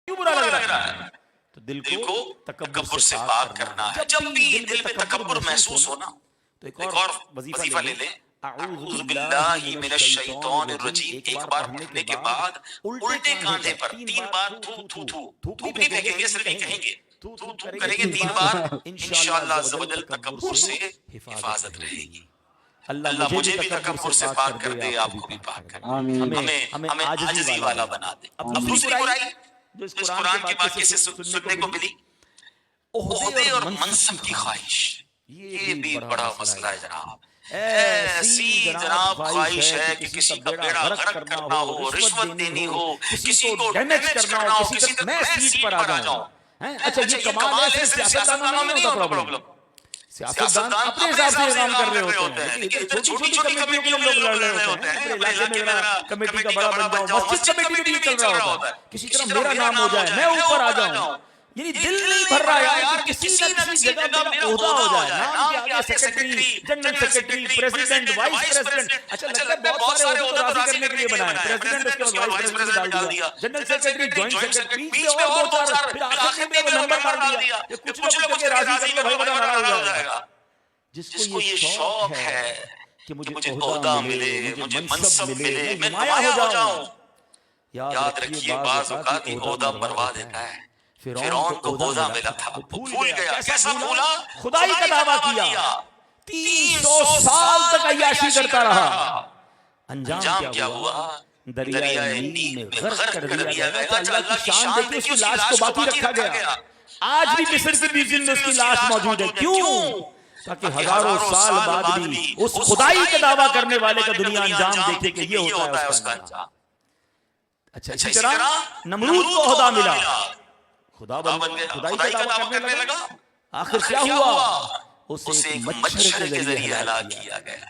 کیوں برا لگ رہا ہے؟ تو دل کو تکبر سے پاک کرنا ہے. جب بھی دل میں تکبر محسوس ہونا تو ایک اور وظیفہ لے لیں. اعوذ باللہ من الشیطان الرجیم. ایک بار پڑھنے کے بعد الٹے کاندھے پر 3 بار تھو تھو تھو. تھوک نہیں پھینکیں گے، صرف کہیں گے تھو تھو کریں گے 3 بار. انشاءاللہ عز و جل تکبر سے حفاظت رہے گی. اللہ مجھے بھی تکبر سے پاک کر دے، آپ کو بھی پاک کر دے. ہمیں عاجزی والا بنا دے. اب دوسری برائی جو اس قرآن کے واقعے سے سننے کو ملی، عہدے اور منصب کی خواہش. یہ بھی بڑا مسئلہ ہے جناب. ایسی جناب خواہش ہے کہ کسی کا بیڑا غرق کرنا ہو، رشوت دینی ہو، کسی کو ڈیمیج کرنا ہو، کسی تک میں سیٹ پر آ جاؤں. اچھا یہ کمال ہے، صرف سیاستدانوں میں نہیں ہوتا پرابلم. سیاستدان اپنے حساب سے کام کر رہے ہوتے ہیں، لیکن چھوٹی چھوٹی کمیٹیوں کے لوگ لڑ رہے ہوتے ہیں. اپنے علاقے میں کمیٹی کا بڑا بن جاؤں، مسجد کمیٹی میں بھی چل رہا ہوتا ہے، کسی طرح میرا نام ہو جائے، میں اوپر آ جاؤں. یعنی دل نہیں بھر رہا یار کہ کسی نہ کسی جگہ میرا عہدہ ہو جائے. نام کے آگے secretary, general secretary, president, vice president. اچھا لگتا ہے بہت سارے عہدے تو راضی کرنے کے لیے بنائے. پریزیڈنٹ اس کے بعد وائس پریزیڈنٹ ڈال دیا، جنرل سیکرٹری، جوائنٹ سیکرٹری، بیچ میں اور 2-4، پھر آخر میں وہ نمبر ڈال دیا کہ کچھ نہ کچھ کے راضی کر لو بھائی ورنہ ناراض ہو جائے گا. جس کو یہ شوق ہے کہ مجھے عہدہ ملے، مجھے منصب ملے، میں نمایاں ہو جاؤں. یاد رکھیے بعض اوقات یہ عہدہ مروا دیتا ہے. فرعون کو عہدہ ملا تھا، وہ بھول گیا. کیسا بھولا؟ خدائی کا دعویٰ کیا، 300 سال تک عیاشی کرتا رہا. انجام کیا ہوا؟ دریائے نیل میں غرق کر دیا گیا. تو اللہ کی شان دیکھیں، اس کی لاش کو باقی رکھا گیا. آج بھی مصر کی میوزیم میں اس کی لاش موجود ہے. کیوں؟ تاکہ ہزاروں سال بعد بھی اس خدائی کا دعویٰ کرنے والے کا دنیا انجام دیکھے کہ یہ ہوتا ہے اس کا انجام. اچھا اسی طرح نمرود کو عہدہ ملا، خدا بن گیا، خدائی کا دعویٰ کرنے لگا. آخر کیا ہوا؟ اسے ایک مچھر کے ذریعے ہلاک کیا گیا.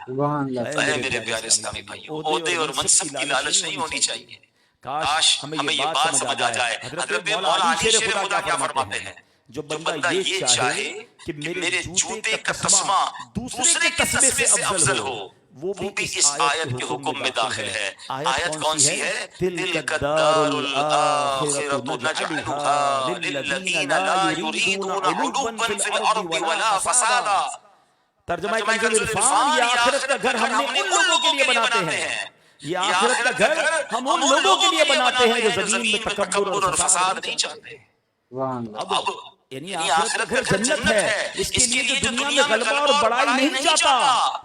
اے میرے پیارے اسلامی بھائیو، عہدے اور منصب کی لالچ نہیں ہونی چاہیے. کاش ہمیں یہ بات سمجھ آ جائے. حضرت مولا علی شیر خدا کیا فرماتے ہیں؟ جو بندہ یہ چاہے کہ میرے جوتے کا تسمہ دوسرے کے تسمے سے افضل ہو، وہ بھی اس آیت کے حکم میں داخل ہے. آیت کون سی ہے؟ تلک الدار الآخرۃ نجعلها للذین لا یریدون علوا فی الارض ولا فسادا. ترجمہ کنز العرفان، یہ آخرت کا گھر ہم نے ان لوگوں کے لیے بناتے ہیں. یہ آخرت کا گھر ہم ان لوگوں کے لیے بناتے ہیں جو زمین میں تکبر اور فساد نہیں چاہتے. اب یعنی آخرت کا گھر جنت ہے، اس کے لیے جو دنیا میں غلبہ اور بڑائی نہیں چاہتا،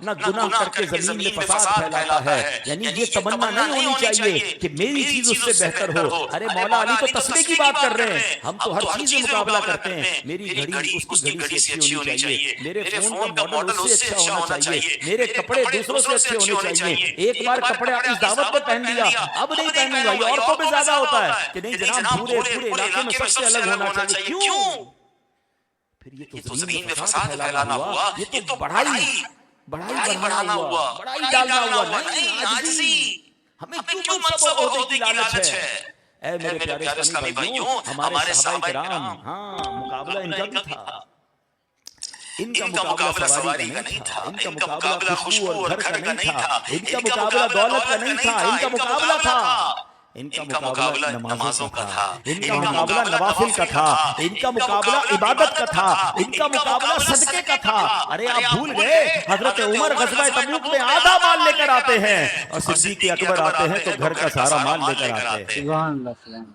نہ گناہ کر کے زمین میں فساد پھیلاتا ہے. یعنی یہ تمنا نہیں ہونی چاہیے کہ میری چیز اس سے بہتر ہو. ارے مولا علی تو تسمے کی بات کر رہے ہیں، ہم تو ہر چیز میں مقابلہ کرتے ہیں. میری گھڑی اس کی گھڑی سے اچھی ہونی چاہیے، میرے فون کا ماڈل اس سے اچھا ہونا چاہیے، میرے کپڑے دوسروں سے اچھے ہونے چاہیے. ایک بار کپڑے اس دعوت میں پہن لیا، اب نہیں پہنوں گا. یہ عورتوں پہ زیادہ ہوتا ہے کہ نہیں جناب پورے علاقے میں سب سے الگ ہونا چاہیے. کیوں؟ پھر یہ تو زمین میں فساد پھیلانا ہوا، یہ تو بڑھائی بڑھانا ہوا، بڑھائی ڈالنا ہوا. نہیں، عاجزی. ہمیں کیوں منصب اور عہدے کی لالچ ہے؟ اے میرے پیارے اسلامی بھائیوں، ہمارے صحابہ کرام، ہاں مقابلہ ان کا بھی تھا. ان کا مقابلہ سواری کا نہیں تھا، ان کا مقابلہ خوشبو اور گھر کا نہیں تھا، ان کا مقابلہ دولت کا نہیں تھا، ان کا مقابلہ تھا، ان کا مقابلہ نمازوں کا تھا، ان کا مقابلہ نوافل کا تھا، ان کا مقابلہ عبادت کا تھا، ان کا مقابلہ صدقے کا تھا. ارے آپ بھول گئے حضرت عمر غزوہ تبوک میں آدھا مال لے کر آتے ہیں اور صدیق اکبر آتے ہیں تو گھر کا سارا مال لے کر آتے ہیں. سبحان اللہ.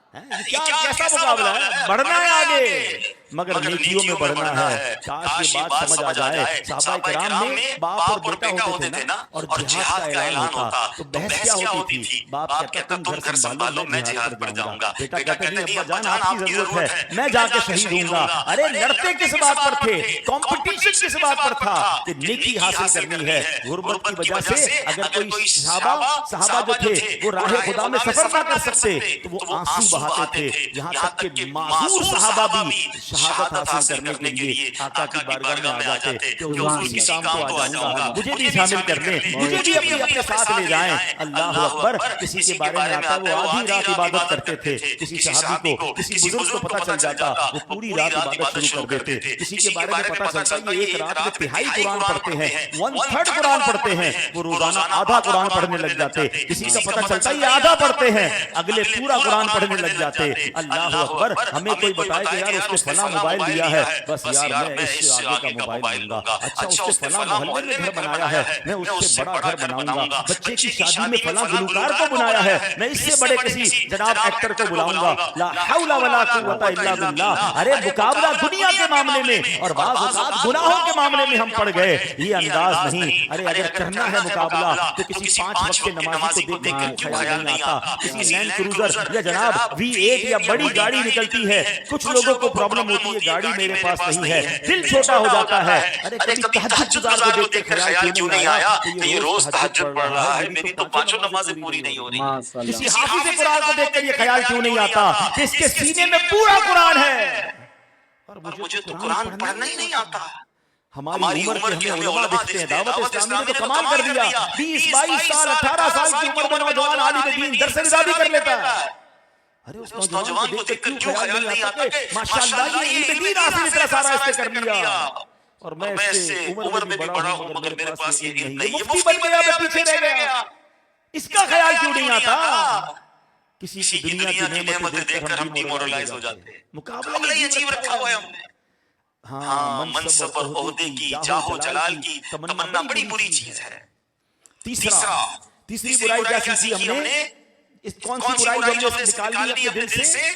کیسا مقابلہ ہے؟ بڑھنا ہے آگے، مگر نیکیوں میں بڑھنا ہے. کاش یہ بات سمجھ آ جائے. صحابہ کرام میں باپ اور بیٹا ہوتے تھے نا، اور جہاد کا اعلان ہوتا تو بحث کیا ہوتی تھی؟ باپ کہتا تم گھر سنبھالو، میں جہاد پر جاؤں گا. بیٹا کہتا نہیں ابا جان آپ کی ضرورت ہے، میں جا کے شہید ہوں گا. ارے لڑتے کس بات پر تھے؟ کمپٹیشن کس بات پر تھا؟ کہ نیکی حاصل کرنی ہے. غربت کی وجہ سے اگر کوئی صحابہ جو تھے وہ راہ خدا میں سفر نہ کر سکتے تو وہ آنسو بہاتے تھے. یہاں تک کہ معذور صحابہ بھی شہادت حاصل کرنے کے لیے آقا کی بارگاہ میں آ جاتے کہ حضور کسی کام کو آ جاؤں گا، مجھے بھی شامل کر لیں، مجھے بھی اپنے ساتھ لے جائیں۔ اللہ اکبر۔ کسی کے بارے میں آتا ہے وہ آدھی رات عبادت کرتے تھے، کسی صحابی کو، کسی بزرگ کو پتہ چل جاتا وہ پوری رات عبادت شروع کر دیتے، کسی کے بارے میں پتہ چلتا یہ ایک رات میں تہائی قرآن پڑھتے ہیں، 1/3 قرآن پڑھتے ہیں، وہ روزانہ آدھا قرآن پڑھنے لگ جاتے، کسی کا پتہ چلتا یہ آدھا پڑھتے ہیں، اگلے پورا قرآن پڑھنے لگ جاتے۔ اللہ اکبر۔ ہمیں کوئی بتائے کہ یار اس نے فلاں موبائل لیا ہے، بس یار میں اس سے آگے کا موبائل لوں گا، اچھا اس نے فلاں محلے میں گھر بنایا ہے، میں اس سے بڑا گھر بناؤں گا، بچے کی شادی میں فلاں گلوکار کو بنایا ہے، میں اس سے بڑے کسی جناب ایکٹر کو بلاؤں گا۔ لا حول ولا قوت الا باللہ۔ ارے مقابلہ دنیا کے معاملے میں اور بعض اوقات گناہوں کے معاملے میں ہم پڑ گئے، یہ انداز نہیں۔ ارے اگر کرنا ہے مقابلہ تو کسی 5 وقت کے نمازی کو دیکھ کے کیوں خیال نہیں آتا؟ کسی لینڈ کروزر یا جناب V8 یا بڑی گاڑی نکلتی ہے، کچھ لوگوں کو پرابلم ہوتی ہے گاڑی میرے پاس نہیں ہے، دل چھوٹا ہو جاتا ہے۔ ارے کبھی تہجد گزار کو دیکھ کر خیال کیوں نہیں آیا کہ یہ روز تہجد پڑھ رہا ہے، میری تو 5 نمازیں پوری نہیں ہو رہی؟ کسی حافظ قرآن کو دیکھ کر یہ خیال کیوں نہیں آتا کہ اس کے سینے میں پورا قرآن ہے اور مجھے تو قرآن پڑھنا ہی نہیں آتا؟ ہماری عمر کے ہمیں علماء دیکھتے ہیں، دعوت اسلامی نے تو کمال کر دیا، 20-22 سال 18 سال کی عمر میں نوجوان عالم دین درس رضا بھی کر لیتا ہے۔ ارے اس نوجوان کو دیکھ کر کیوں خیال نہیں آتا کہ ماشاءاللہ یہ علم دین حاصل اتنا سارا اس نے کر لیا اور میں اس سے عمر میں بھی بڑا ہوں مگر میرے پاس یہ علم نہیں، یہ مفتی بن گیا میں پیچھے رہ گیا، اس کا خیال کیوں نہیں آتا؟ کسی کی دنیا کی نعمتیں دیکھ کر ہم ڈیمورلائز ہو جاتے ہیں۔ مقابلہ یہ عجیب رکھا ہوا ہے ہم نے۔ ہاں، منصب اور عہدے کی، جاہ و جلال کی تمنا بڑی بری چیز ہے۔ تیسری برائی کیا سیکھی ہم نے؟ کون سی برائی جو ہم نے نکال لی اپنے دل سے؟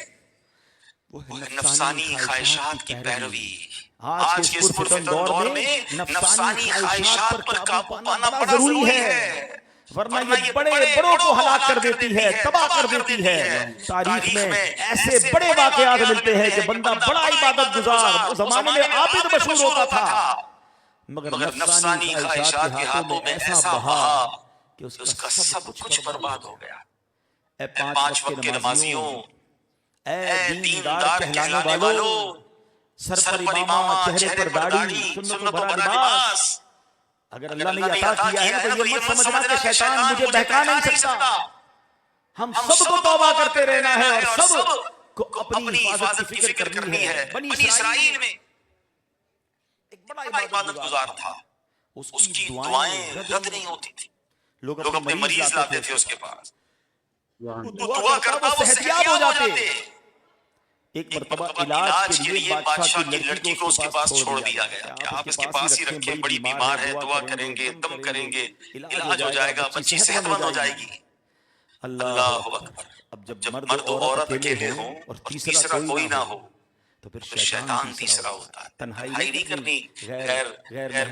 وہ نفسانی خواہشات کی پیروی۔ آج کے اس پرفتن دور میں نفسانی خواہشات پر قابو پانا بڑا ضروری ہے، ورنہ یہ بڑے بڑوں کو ہلاک کر دیتی ہے، تباہ کر دیتی ہے۔ تاریخ میں ایسے بڑے واقعات ملتے ہیں کہ بندہ بڑا عبادت گزار اس زمانے میں عابد مشہور ہوتا تھا، مگر نفسانی خواہشات کے ہاتھوں میں ایسا بہا کہ اس کا سب کچھ برباد ہو گیا۔ اے 5 وقت کے نمازیوں، اے دیندار کہلانے والوں، سر پر امامہ چہرے پر داڑھی، سنتوں بھرا لباس، اگر اللہ نے عطا کیا ہے تو یہ مت سمجھنا کہ شیطان مجھے بہکا نہیں سکتا۔ ہم سب کو توبہ کرتے رہنا ہے اور سب کو اپنی حفاظت کی فکر کرنی ہے۔ بنی اسرائیل میں ایک بڑا عبادت گزار تھا، اس کی دعائیں رد نہیں ہوتی تھی، لوگ اپنے مریض لاتے تھے اس کے پاس، تو دعا کرتا وہ صحتیاب ہو جاتے۔ ایک مرتبہ علاج کے لیے بادشاہ کی لڑکی کو اس کے پاس چھوڑ دیا گیا کہ آپ اس کے پاس ہی رکھیں، بڑی بیمار ہے، دعا کریں گے، دم کریں گے، علاج ہو جائے گا، بچی صحت مند ہو جائے گی۔ اللہ اکبر۔ اب جب مرد اور عورت اکیلے ہوں اور تیسرا کوئی نہ ہو تو پھر شیطان تیسرا ہوتا ہے۔ تنہائی نہیں کرنی غیر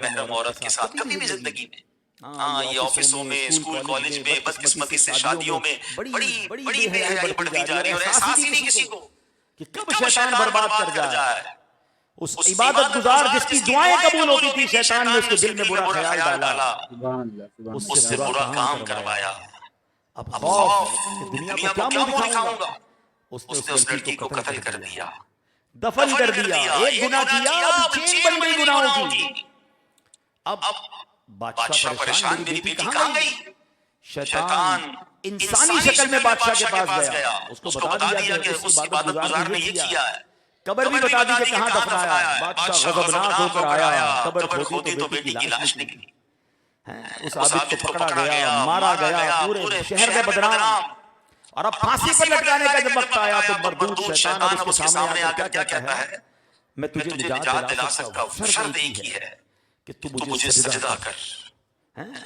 محرم عورت کے ساتھ کبھی بھی زندگی میں۔ ہاں، یہ آفسوں میں، اسکول کالج میں، بدقسمتی سے شادیوں میں بڑی بے حیائی بڑھتی جا رہی ہے اور احساس ہی نہیں کسی کو کہ کب شیطان برباد کر جائے۔ اس عبادت گزار جس کی دعائیں قبول ہوتی تھی، شیطان نے اس کے دل میں برا خیال ڈالا، اس سے برا کام کروایا۔ اب خوف کہ دنیا کو کیا منہ دکھاؤں گا، اس نے اس لڑکی کو قتل کر دیا، دفن کر دیا۔ ایک گناہ کیا، اب چین بن گئی گناہوں کی۔ اب بادشاہ پریشان، میری بیٹی کہاں گئی؟ شیطان انسانی شکل میں بادشاہ کے پاس گیا، اس کو بتا دیا کہ اس عبادت گزار نے یہ کیا ہے، قبر بھی بتا دی کہ کہاں دفنایا ہے۔ بادشاہ غضبناک ہو کر آیا، قبر کھودی تو بیٹی کی لاش نکلی۔ اس عابد کو پکڑا گیا، مارا گیا، پورے شہر میں بدنام، اور اب پھانسی پر لٹکانے کا جب وقت آیا تو مردود شیطان اب اس کے سامنے آ کر کیا کہتا ہے؟ میں تجھے نجات دلا سکتا ہوں، شرط ایک ہی ہے کہ تو مجھے سجدہ کر،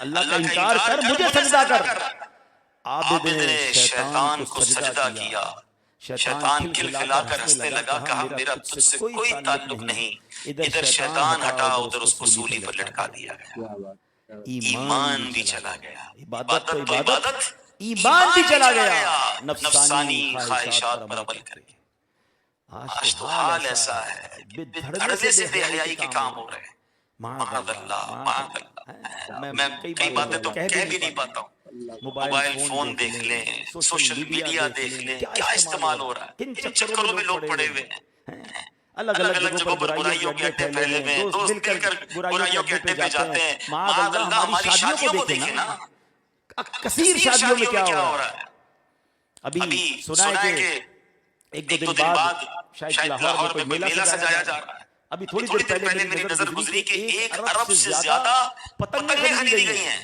اللہ کا انکار کر، مجھے سجدہ کر۔ عابد نے شیطان کو سجدہ کیا، شیطان کھلکھلا کر ہنسنے لگا، کہا میرا تجھ سے کوئی تعلق نہیں۔ ادھر شیطان ہٹا، ادھر اس کو سولی پر لٹکا دیا گیا۔ ایمان بھی چلا گیا، عبادت تو عبادت، ایمان بھی چلا گیا، نفسانی خواہشات پر عمل کر کے۔ آج تو حال ایسا ہے، دھڑے سے بے حیائی کے کام ہو رہے ہیں۔ معاذ اللہ، معاذ اللہ۔ میں کئی باتیں تو کہہ بھی نہیں پاتا ہوں۔ موبائل فون دیکھ لیں، سوشل میڈیا دیکھ لیں، کیا استعمال ہو رہا ہے، کن چکروں میں لوگ پڑے ہوئے ہیں۔ الگ الگ جگہوں پر برائیوں کے اڈے پھیلے ہوئے ہیں، دوست مل کر برائیوں کے اڈے پہ جاتے ہیں. معاذ اللہ ہماری شادیوں کو دیکھیں نا، کثیر شادیوں میں کیا ہو رہا ہے. ابھی سنا ہے کہ ایک دو دن بعد شاید لاہور میں کوئی میلہ سجایا جا رہا ہے. ابھی تھوڑی دیر پہلے میری نظر گزری کہ 1 ارب سے زیادہ پتنگیں خریدی گئی ہیں.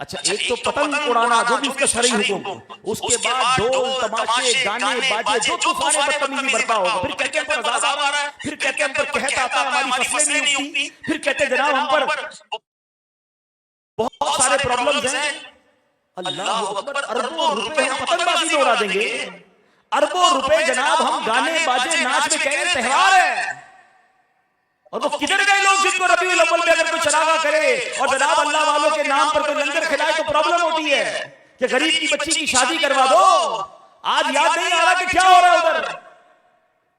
اچھا ایک تو پتنگ اڑانا جو بھی اس کا شرعی حکم، اس کے بعد ڈول تماشے گانے باجے جو طوفان بدتمیزی برپا ہوگا. پھر کہتے ہیں ہم پر عذاب آ رہا ہے، پھر کہتے ہیں ہم پر قحط آتا ہے، ہماری فصلیں نہیں اگتی، پھر کہتے ہیں جناب ہم پر بہت سارے پرابلمز ہیں. اللہ اکبر، اربوں روپے ہم پتنگ بازی میں اڑا دیں گے، اربوں روپے جناب ہم گانے باجے ناچ میں کہہ رہے تہوار ہے. اور وہ کدھر گئے لوگ جن کو ربیع الاول میں اگر کوئی چراغاں کرے اور جناب اللہ والوں کے نام پر کوئی لنگر کھلائے تو پرابلم ہوتی ہے کہ غریب کی بچی کی شادی کروا دو. آج یاد نہیں آ رہا کہ کیا ہو رہا ہے ادھر.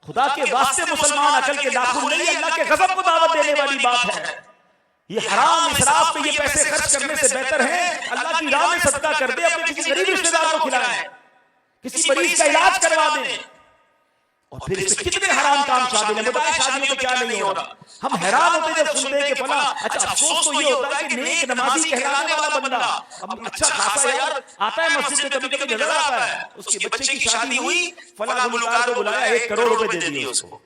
خدا کے واسطے مسلمان عقل کے داخل نہیں، اللہ کے غضب کو دعوت دینے والی بات ہے. یہ حرام اسراف پہ یہ پیسے خرچ کرنے سے بہتر ہے اللہ کی راہ میں صدقہ کر دے، اپنے کسی غریب رشتہ دار کو کھلائیں، کسی مریض کا علاج کروا دیں. اور پھر اس میں کتنے حرام کام شامل ہیں. بتائیں شادیوں میں کیا نہیں ہو رہا. ہم حیران ہوتے جب سنتے ہیں کہ فلاں. اچھا افسوس تو یہ ہوتا ہے کہ نیک نمازی کہلانے والا بندہ اچھا خاصا یار آتا ہے مسجد میں، کبھی کبھی نظر آتا ہے، اس کے بچے کی شادی ہوئی، فلاں گلوکار کو بلایا 1 کروڑ روپے دے دیے اس کو،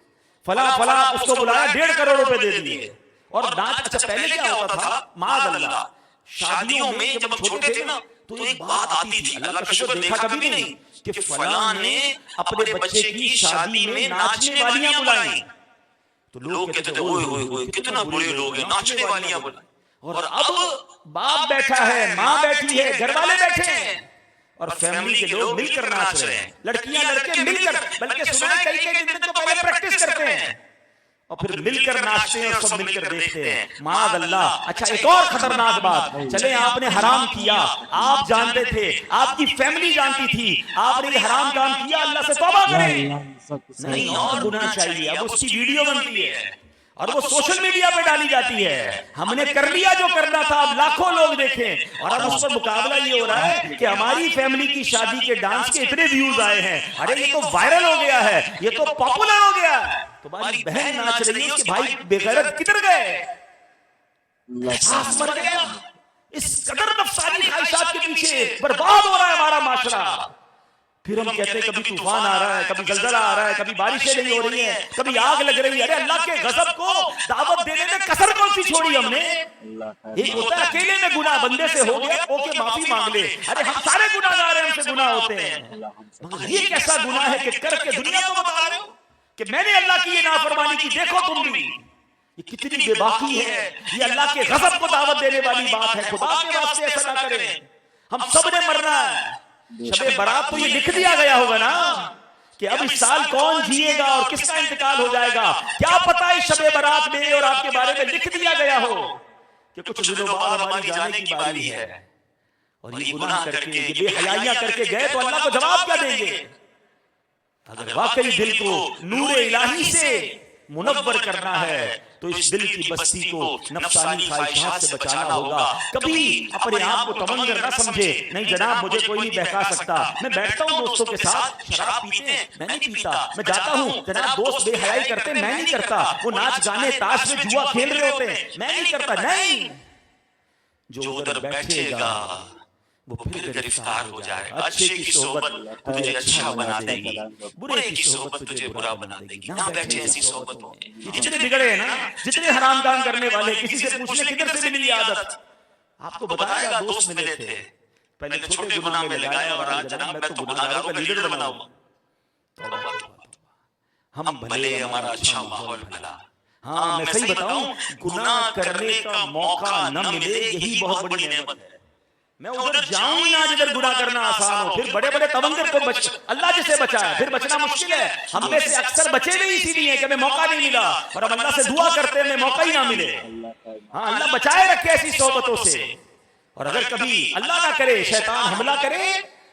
فلاں اس کو بلایا 1.5 کروڑ روپے دے دیے. اور ناچ. اچھا پہلے کیا ہوتا تھا معاذ اللہ شادیوں میں جب ہم چھوٹے تھے نا تو ایک بات آتی تھی، اللہ کا شکر دیکھا کبھی نہیں، کہ فلاں نے اپنے بچے کی شادی میں ناچنے والیاں بلائیں. تو لوگ کہتے تھے اوئے ہوئے ہوئے کتنا برے لوگ ہیں، ناچنے والیاں بلائیں. اور اب باپ بیٹھا ہے، ماں بیٹھی ہے، گھر والے بیٹھے ہیں اور فیملی کے لوگ مل کر ناچ رہے ہیں، لڑکیاں لڑکے مل کر. بلکہ سنا ہے کئی دن تو پہلے پریکٹس کرتے ہیں اور پھر مل کر ناچتے ہیں اور سب مل کر دیکھتے ہیں. معاذ اللہ. اچھا ایک اور خطرناک بات، چلے آپ نے حرام کیا، آپ جانتے تھے، آپ کی فیملی جانتی تھی، آپ نے یہ حرام کام کیا، اللہ سے توبہ کریں. نہیں اور گناہ چاہیے. اب اس کی ویڈیو بنتی ہے اور وہ سوشل میڈیا پہ ڈالی جاتی ہے. ہم نے کر لیا جو کرنا تھا، اب لاکھوں لوگ دیکھیں، اور اب اس پر مقابلہ یہ ہو رہا ہے کہ ہماری فیملی کی شادی کے ڈانس کے اتنے ویوز آئے ہیں، ارے یہ تو وائرل ہو گیا ہے، یہ تو پاپولر ہو گیا ہے. تمہاری بہن ناچ رہی ہے، اس کے بھائی بے غیرت کدھر گئے؟ احساس مر گیا. اس قدر نفسانی خواہشات کے پیچھے برباد ہو رہا ہے ہمارا معاشرہ. پھر ہم کہتے ہیں کبھی طوفان آ رہا ہے، کبھی زلزلہ آ رہا ہے، کبھی بارشیں نہیں ہو رہی ہیں، کبھی آگ لگ رہی ہے. ارے اللہ کے غضب کو دعوت دینے میں کسر کون سی چھوڑی ہم نے؟ ایک ہوتا ہے اکیلے میں گناہ بندے سے ہو گیا، اوکے معافی مانگ لے. ارے ہم سارے گناہ گار ہیں، ہم سے گناہ ہوتے ہیں. مگر یہ کیسا گناہ ہے کہ کر کے دنیا کو بتا رہے ہو کہ میں نے اللہ کی یہ نافرمانی کی، دیکھو تم بھی. یہ کتنی بے باکی ہے، یہ اللہ کے غضب کو دعوت دینے والی بات ہے. خدا کے واسطے ایسا نہ کریں. ہم سب نے مرنا ہے. شب برات تو یہ لکھ دیا گیا ہوگا نا کہ اب اس سال کون جیے گا اور کس کا انتقال ہو جائے گا. کیا پتا اس شب برات میں اور آپ کے بارے میں لکھ دیا گیا ہو کہ کچھ دنوں بعد ہماری جانے کی باری ہے. اور یہ گناہ کر کے، یہ بے حیائیاں کر کے گئے تو اللہ کو جواب کیا دیں گے؟ اگر واقعی دل کو نور الہی سے منور کرنا ہے تو اس دل کی بستی کو نفسانی خواہشات سے بچانا ہوگا. کبھی اپنے آپ کو تمنگر نہ سمجھے، نہیں جناب مجھے کوئی نہیں بہکا سکتا. میں بیٹھتا ہوں دوستوں کے ساتھ، شراب پیتے ہیں میں نہیں پیتا. میں جاتا ہوں جناب دوست بے حیائی کرتے ہیں میں نہیں کرتا. وہ ناچ گانے تاش میں جوا کھیل رہے ہوتے ہیں میں نہیں کرتا. نہیں، جو ادھر بیٹھے گا وہ پھر گرفتار ہو جائے گا. اچھے کی صحبت تجھے اچھا بنا دے گی، برے کی صحبت تجھے برا بنا دے گی. نہ بیٹھے ایسی صحبتوں میں. جتنے بگڑے ہیں نا، جتنے حرام کام کرنے والے، کسی سے پوچھ لیں کدھر سے ملی عادت، آپ کو بتائے گا دوست ملے تھے، پہلے چھوٹے گناہ میں لگایا اور آج جناب میں تو گناہگاروں کا لیڈر بنا ہوں. ہم بھلے ہمارا اچھا ماحول بھلا. ہاں میں صحیح بتاؤں، گناہ کرنے کا موقع نہ ملے یہی بہت بڑی نعمت ہے. میں ادھر جاؤں ہی نہ جدھر گناہ کرنا آسان ہو. پھر بڑے بڑے تونگر کو اللہ جسے بچائے، پھر بچنا مشکل ہے. ہم میں سے اکثر بچے نہیں اسی لیے کہ ہمیں موقع نہیں ملا، اور ہم اللہ سے دعا کرتے ہیں ہمیں موقع ہی نہ ملے. ہاں اللہ بچائے رکھے ایسی صحبتوں سے. اور اگر کبھی اللہ نہ کرے شیطان حملہ کرے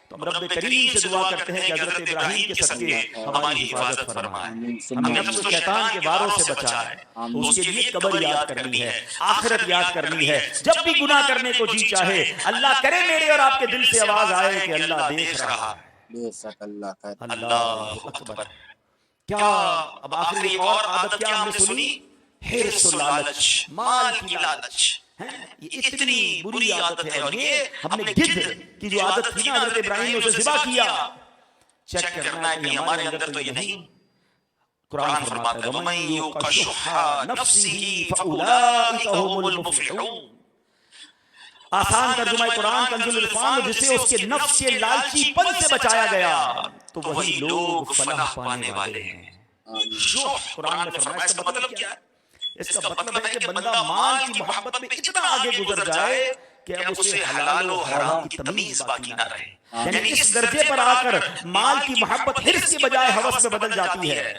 تو ہم رب کریم سے دعا کرتے ہیں کہ حضرت ابراہیم کے صدقے ہماری حفاظت فرمائے، ہمیں نفس و شیطان کے واروں سے بچائے. تو اس کے لیے قبر یاد کرنی ہے، آخرت یاد کرنی ہے. جب بھی گناہ کرنے کو جی چاہے اللہ کرے میرے اور آپ کے دل سے آواز آئے کہ اللہ دیکھ رہا ہے. اللہ اکبر. کیا اب آخری ایک اور عادت کیا ہم نے سنی؟ حرص و لالچ، مال کی لالچ. یہ اتنی بری عادت ہے. اور یہ ہم نے گدھ کی جو عادت تھی نا حضرت ابراہیم نے اسے ذبح کیا. چیک کرنا ہے کہ ہمارے اندر تو یہ نہیں. قرآن فرماتا ہے وَمَن يُوقَ شُحَّ نَفْسِهِ فَأُولَٰئِكَ هُمُ الْمُفْلِحُونَ. آسان ترجمہ قرآن کنز العرفان میں جسے اس کے نفس کے لالچی پن سے بچایا گیا تو وہی لوگ فلاح پانے والے ہیں. شح قرآن نے فرمایا اس کا مطلب کیا ہے؟ اس کا مطلب ہے کہ بندہ مال کی محبت میں اتنا آگے گزر جائے کہ اب اسے حلال و حرام کی تمیز باقی نہ رہے. یعنی اس درجے پر آ کر مال کی محبت حرص کی بجائے ہوس میں بدل جاتی ہے.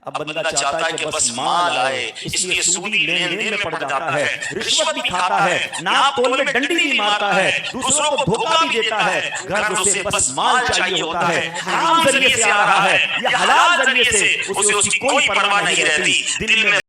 اب بندہ چاہتا ہے کہ بس مال آئے، اس لیے سودی لین دین میں پڑ جاتا ہے، رشوت بھی کھاتا ہے، ناپ تول میں ڈنڈی بھی مارتا ہے، دوسروں کو دھوکہ بھی دیتا ہے. گھر اسے بس مال چاہیے ہوتا ہے، حرام ذریعے سے آ رہا ہے یا حلال ذریعے سے، اسے اس کی کوئی پرواہ نہیں رہتی. دل میں